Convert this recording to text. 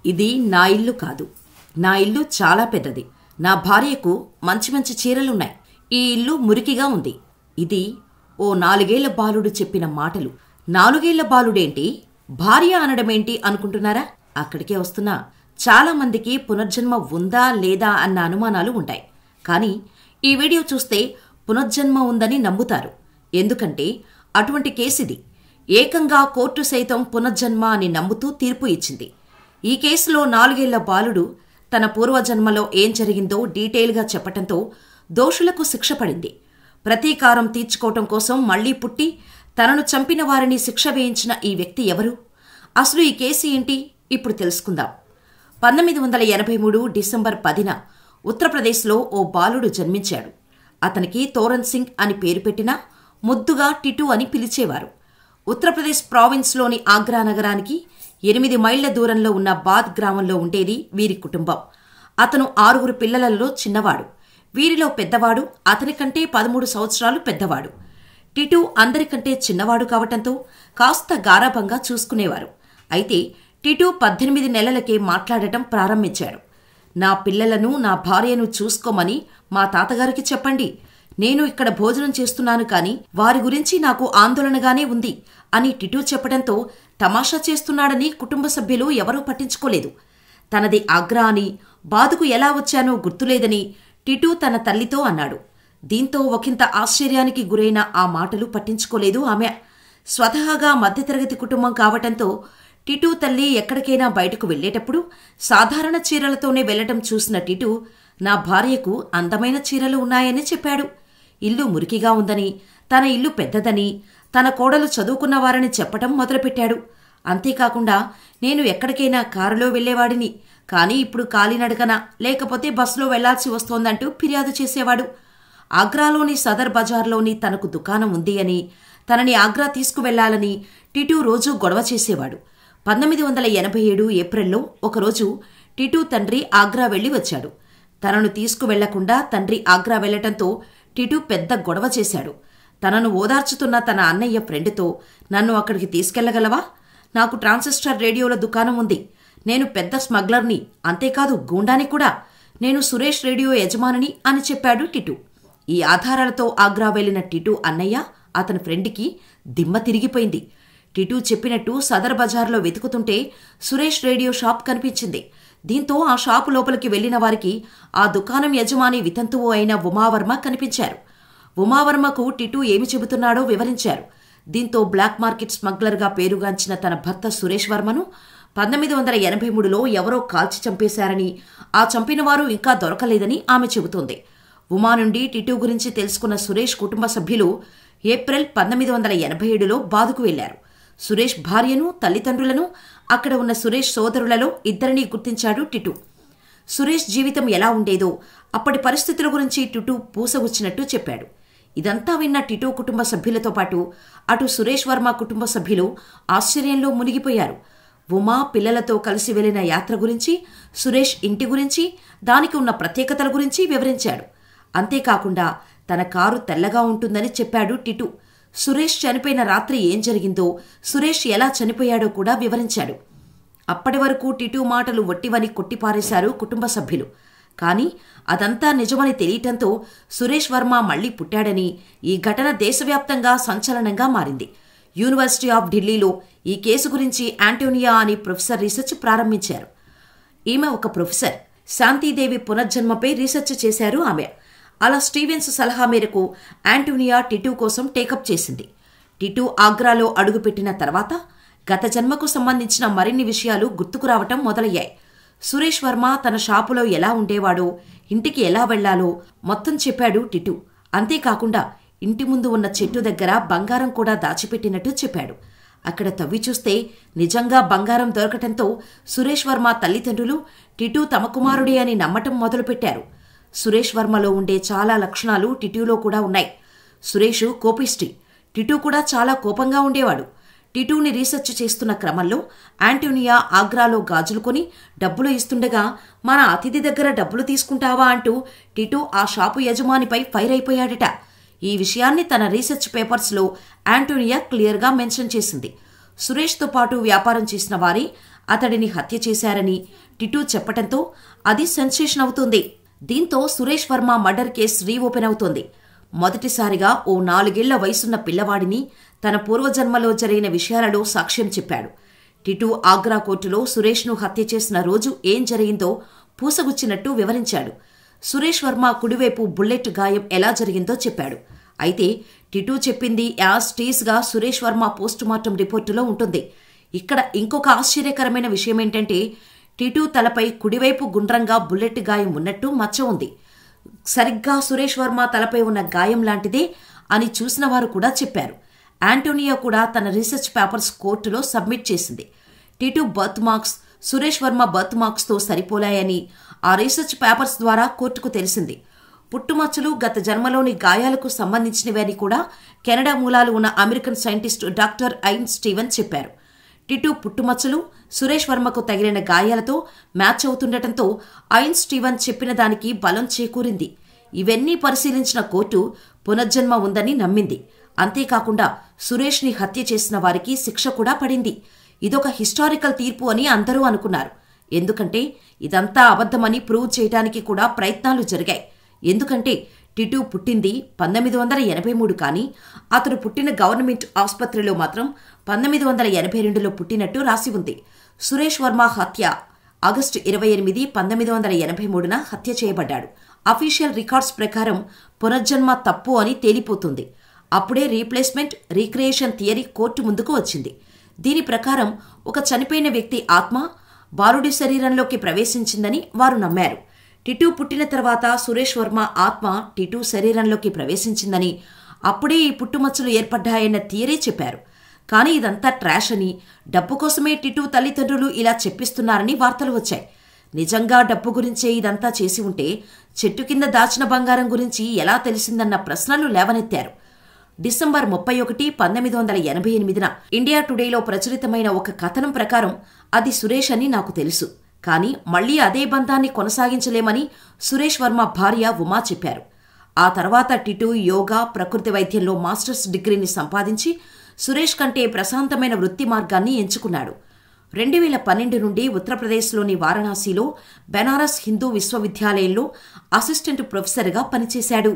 ఇది నా ఇల్లు కాదు. నా ఇల్లు చాలా పెద్దది. నా భార్యకు మంచి మంచి చీరలున్నాయి. ఈ ఇల్లు మురికిగా ఉంది. ఇది ఓ 4 ఏళ్ల బాలుడు చెప్పిన మాటలు. 4 ఏళ్ల బాలుడేంటి, భార్య అనడమేంటి అనుకుంటున్నారా? అక్కడికే వస్తున్నా. చాలా మందికి పునర్జన్మ ఉందా లేదా అన్న అనుమానాలు ఉంటాయి. కానీ ఈ వీడియో చూస్తే పునర్జన్మ ఉందని నమ్ముతారు. ఎందుకంటే అటువంటి కేసిది. ఏకంగా కోర్టు సైతం పునర్జన్మ అని నమ్ముతూ తీర్పు ఇచ్చింది. ఈ కేసులో 4 ఏళ్ల బాలుడు తన పూర్వజన్మలో ఏం జరిగిందో డీటెయిల్గా చెప్పటంతో దోషులకు శిక్ష పడింది. ప్రతీకారం తీర్చుకోవటం కోసం మళ్లీ పుట్టి తనను చంపిన వారిని శిక్ష వేయించిన ఈ వ్యక్తి ఎవరు? అసలు ఈ కేసు ఏంటి? ఇప్పుడు తెలుసుకుందాం. 1983 డిసెంబర్ 10న ఉత్తరప్రదేశ్లో ఓ బాలుడు జన్మించాడు. అతనికి తోరన్ సింగ్ అని పేరు పెట్టినా ముద్దుగా టిటు అని పిలిచేవారు. ఉత్తరప్రదేశ్ ప్రావిన్స్లోని ఆగ్రా నగరానికి 8 మైళ్ల దూరంలో ఉన్న బాద్ గ్రామంలో ఉండేది వీరి కుటుంబం. అతను 6 పిల్లలలో చిన్నవాడు. వీరిలో పెద్దవాడు అతనికంటే 13 సంవత్సరాలు పెద్దవాడు. టిటు అందరికంటే చిన్నవాడు కావటంతో కాస్త గారాబంగా చూసుకునేవారు. అయితే టిటు 18 నెలలకే మాట్లాడటం ప్రారంభించాడు. నా పిల్లలను, నా భార్యను చూసుకోమని మా తాతగారికి చెప్పండి. నేను ఇక్కడ భోజనం చేస్తున్నాను కానీ వారి గురించి నాకు ఆందోళనగానే ఉంది అని టిటు చెప్పడంతో తమాషా చేస్తున్నాడని కుటుంబ సభ్యులు ఎవరూ పట్టించుకోలేదు. తనది ఆగ్రా అని, బాదుకు ఎలా వచ్చానో గుర్తులేదని టిటు తన తల్లితో అన్నాడు. దీంతో ఒకంత ఆశ్చర్యానికి గురైన ఆ మాటలు పట్టించుకోలేదు ఆమె. స్వతహాగా మధ్యతరగతి కుటుంబం కావటంతో టిటు తల్లి ఎక్కడికైనా బయటకు వెళ్లేటప్పుడు సాధారణ చీరలతోనే వెళ్లటం చూసిన టిటు నా భార్యకు అందమైన చీరలు ఉన్నాయని చెప్పాడు. ఇల్లు మురికిగా ఉందని, తన ఇల్లు పెద్దదని, తన కోడలు చదువుకున్నవారని చెప్పటం మొదలుపెట్టాడు. అంతేకాకుండా నేను ఎక్కడికైనా కారులో వెళ్లేవాడిని, కానీ ఇప్పుడు కాలినడకన లేకపోతే బస్సులో వెళ్లాల్సి వస్తోందంటూ ఫిర్యాదు చేసేవాడు. ఆగ్రాలోని సదర్ బజార్లోని తనకు దుకాణం ఉంది అని, తనని ఆగ్రా తీసుకువెళ్లాలని టిటు రోజూ గొడవ చేసేవాడు. 1987 ఏప్రిల్లో ఒకరోజు టిటు తండ్రి ఆగ్రా వెళ్లి వచ్చాడు. తనను తీసుకువెళ్లకుండా తండ్రి ఆగ్రా వెళ్లటంతో టిటు పెద్ద గొడవ చేశాడు. తనను ఓదార్చుతున్న తన అన్నయ్య ఫ్రెండ్తో, నన్ను అక్కడికి తీసుకెళ్లగలవా? నాకు ట్రాన్సిస్టర్ రేడియోల దుకాణం ఉంది. నేను పెద్ద స్మగ్లర్ని, అంతేకాదు గూండాని కూడా. నేను సురేష్ రేడియో యజమానిని అని చెప్పాడు టిటు. ఈ ఆధారాలతో ఆగ్రా వెళ్లిన టిటు అన్నయ్య, అతని ఫ్రెండ్కి దిమ్మ తిరిగిపోయింది. టిటు చెప్పినట్టు సదర్ బజార్లో వెతుకుతుంటే సురేష్ రేడియో షాప్ కనిపించింది. దీంతో ఆ షాపు లోపలికి వెళ్లిన వారికి ఆ దుకాణం యజమాని వితంతువు అయిన ఉమావర్మ కనిపించారు. ఉమావర్మకు టిటు ఏమి చెబుతున్నాడో వివరించారు. దీంతో బ్లాక్ మార్కెట్ స్మగ్లర్గా పేరుగాంచిన తన భర్త సురేష్ వర్మను 1983లో ఎవరో కాల్చి చంపేశారని, ఆ చంపినవారు ఇంకా దొరకలేదని ఆమె చెబుతోంది. ఉమా నుండి టిటు గురించి తెలుసుకున్న సురేష్ కుటుంబ సభ్యులు ఏప్రిల్ 1987లో బాదుకు వెళ్లారు. సురేష్ భార్యను, తల్లిదండ్రులను, అక్కడ ఉన్న సురేష్ సోదరులలో ఇద్దరినీ గుర్తించాడు టిటు. సురేష్ జీవితం ఎలా ఉండేదో, అప్పటి పరిస్థితుల గురించి టిటు పూసగుచ్చినట్టు చెప్పాడు. ఇదంతా విన్న టిటు కుటుంబ సభ్యులతో పాటు అటు సురేష్ వర్మ కుటుంబ సభ్యులు ఆశ్చర్యంలో మునిగిపోయారు. ఉమా పిల్లలతో కలిసి వెళ్లిన యాత్ర గురించి, సురేష్ ఇంటి గురించి, దానికి ఉన్న ప్రత్యేకతల గురించి వివరించాడు. అంతేకాకుండా తన కారు తెల్లగా ఉంటుందని చెప్పాడు టిటు. సురేష్ చనిపోయిన రాత్రి ఏం జరిగిందో, సురేష్ ఎలా చనిపోయాడో కూడా వివరించాడు. అప్పటి వరకు టిటు మాటలు వట్టివని కొట్టిపారేశారు కుటుంబ సభ్యులు. కానీ అదంతా నిజమని తెలియటంతో సురేష్ వర్మ మళ్లీ పుట్టాడని, ఈ ఘటన దేశవ్యాప్తంగా సంచలనంగా మారింది. యూనివర్సిటీ ఆఫ్ ఢిల్లీలో ఈ కేసు గురించి యాంటోనియా అని ప్రొఫెసర్ రీసెర్చ్ ప్రారంభించారు. ఈమె ఒక ప్రొఫెసర్. శాంతిదేవి పునర్జన్మపై రీసెర్చ్ చేశారు ఆమె. అలా స్టీవెన్స్ సలహా మేరకు యాంటోనియా టిటు కోసం టేకప్ చేసింది. టిటు ఆగ్రాలో అడుగుపెట్టిన తర్వాత గత జన్మకు సంబంధించిన మరిన్ని విషయాలు గుర్తుకు రావటం మొదలయ్యాయి. సురేష్ వర్మ తన షాపులో ఎలా ఉండేవాడో, ఇంటికి ఎలా వెళ్లాలో మొత్తం చెప్పాడు టిటు. అంతేకాకుండా ఇంటి ముందు ఉన్న చెట్టు దగ్గర బంగారం కూడా దాచిపెట్టినట్టు చెప్పాడు. అక్కడ తవ్వి చూస్తే నిజంగా బంగారం దొరకటంతో సురేష్ వర్మ తల్లిదండ్రులు టిటు తమ కుమారుడే అని నమ్మటం మొదలుపెట్టారు. సురేష్ వర్మలో ఉండే చాలా లక్షణాలు టిటులో కూడా ఉన్నాయి. సురేష్ కోపిష్టి, టిటు కూడా చాలా కోపంగా ఉండేవాడు. టిటుని రీసెర్చ్ చేస్తున్న క్రమంలో యాంటోనియా ఆగ్రాలో గాజులు కొని డబ్బులు ఇస్తుండగా, మన అతిథి దగ్గర డబ్బులు తీసుకుంటావా అంటూ టిటు ఆ షాపు యజమానిపై ఫైర్ అయిపోయాడట. ఈ విషయాన్ని తన రీసెర్చ్ పేపర్స్లో యాంటోనియా క్లియర్గా మెన్షన్ చేసింది. సురేష్తో పాటు వ్యాపారం చేసిన వారే అతడిని హత్య చేశారని టిటూ చెప్పటంతో అది సెన్సేషన్ అవుతుంది. దీంతో Suresh Varma murder case reopen అవుతోంది. మొదటిసారిగా ఓ 4 ఏళ్ల వయసున్న పిల్లవాడిని తన పూర్వజన్మలో జరిగిన విషయాలలో సాక్ష్యం చెప్పాడు. టిటూ ఆగ్రా కోర్టులో సురేష్ను హత్య చేసిన రోజు ఏం జరిగిందో పూసగుచ్చినట్టు వివరించాడు. సురేష్ వర్మ కుడివైపు బుల్లెట్ గాయం ఎలా జరిగిందో చెప్పాడు. అయితే టిటూ చెప్పింది యాజ్ టీజ్గా సురేష్ వర్మ పోస్టుమార్టం రిపోర్టులో ఉంటుంది. ఇక్కడ ఇంకొక ఆశ్చర్యకరమైన విషయమేంటంటే టిటూ తలపై కుడివైపు గుండ్రంగా బుల్లెట్ గాయం ఉన్నట్టు మచ్చ ఉంది. సరిగ్గా సురేష్ వర్మ తలపై ఉన్న గాయం లాంటిదే అని చూసిన వారు కూడా చెప్పారు. యాంటోనియో కూడా తన రీసెర్చ్ పేపర్స్ కోర్టులో సబ్మిట్ చేసింది. టిటూ birth marks Suresh Varma birth మార్క్స్తో సరిపోలాయని ఆ రీసెర్చ్ పేపర్స్ ద్వారా కోర్టుకు తెలిసింది. పుట్టుమచ్చలు గత జన్మలోని గాయాలకు సంబంధించినవి అని కూడా కెనడా మూలాలు ఉన్న అమెరికన్ సైంటిస్టు డాక్టర్ ఐన్ స్టీవెన్ చెప్పారు. టిటూ పుట్టుమచ్చలు సురేష్ వర్మకు తగిలిన గాయాలతో మ్యాచ్ అవుతుండటంతో ఐన్ స్టీవెన్ చెప్పిన దానికి బలం చేకూరింది. ఇవన్నీ పరిశీలించిన కోర్టు పునర్జన్మ ఉందని నమ్మింది. అంతేకాకుండా సురేష్ని హత్య చేసిన వారికి శిక్ష కూడా పడింది. ఇదొక హిస్టారికల్ తీర్పు అని అందరూ అనుకున్నారు. ఎందుకంటే ఇదంతా అబద్ధమని ప్రూవ్ చేయడానికి కూడా ప్రయత్నాలు జరిగాయి. ఎందుకంటే టిటూ పుట్టింది 1983 కానీ అతడు పుట్టిన గవర్నమెంట్ ఆసుపత్రిలో మాత్రం 1982లో పుట్టినట్టు రాసి ఉంది. సురేష్ వర్మ హత్య ఆగస్టు 28, 1983న హత్య చేయబడ్డాడు. అఫీషియల్ రికార్డ్స్ ప్రకారం పునర్జన్మ తప్పు అని తేలిపోతుంది. అప్పుడే రీప్లేస్మెంట్ రీక్రియేషన్ థియరీ కోర్టు ముందుకు వచ్చింది. దీని ప్రకారం ఒక చనిపోయిన వ్యక్తి ఆత్మ బాలుడి శరీరంలోకి ప్రవేశించిందని వారు నమ్మారు. టిటూ పుట్టిన తర్వాత సురేష్ వర్మ ఆత్మ టిటూ శరీరంలోకి ప్రవేశించిందని, అప్పుడే ఈ పుట్టుమచ్చలు ఏర్పడ్డాయన్న థియరీ చెప్పారు. కానీ ఇదంతా ట్రాష్ అని, డబ్బు కోసమే టిటూ తల్లిదండ్రులు ఇలా చెప్పిస్తున్నారని వార్తలు వచ్చాయి. నిజంగా డబ్బు గురించే ఇదంతా చేసి ఉంటే చెట్టు కింద దాచిన బంగారం గురించి ఎలా తెలిసిందన్న ప్రశ్నలు లేవనెత్తారు. డిసెంబర్ 31, 1988న ఇండియా టుడేలో ప్రచురితమైన ఒక కథనం ప్రకారం అది సురేష్ అని నాకు తెలుసు. కానీ మళ్లీ అదే బంధాన్ని కొనసాగించలేమని సురేష్ వర్మ భార్య ఉమా చెప్పారు. ఆ తర్వాత టిటూ యోగా, ప్రకృతి వైద్యంలో మాస్టర్స్ డిగ్రీని సంపాదించి సురేష్ కంటే ప్రశాంతమైన వృత్తి మార్గాన్ని ఎంచుకున్నాడు. 2012 నుండి ఉత్తరప్రదేశ్లోని వారణాసిలో బెనారస్ హిందూ విశ్వవిద్యాలయంలో అసిస్టెంట్ ప్రొఫెసర్గా పనిచేశాడు.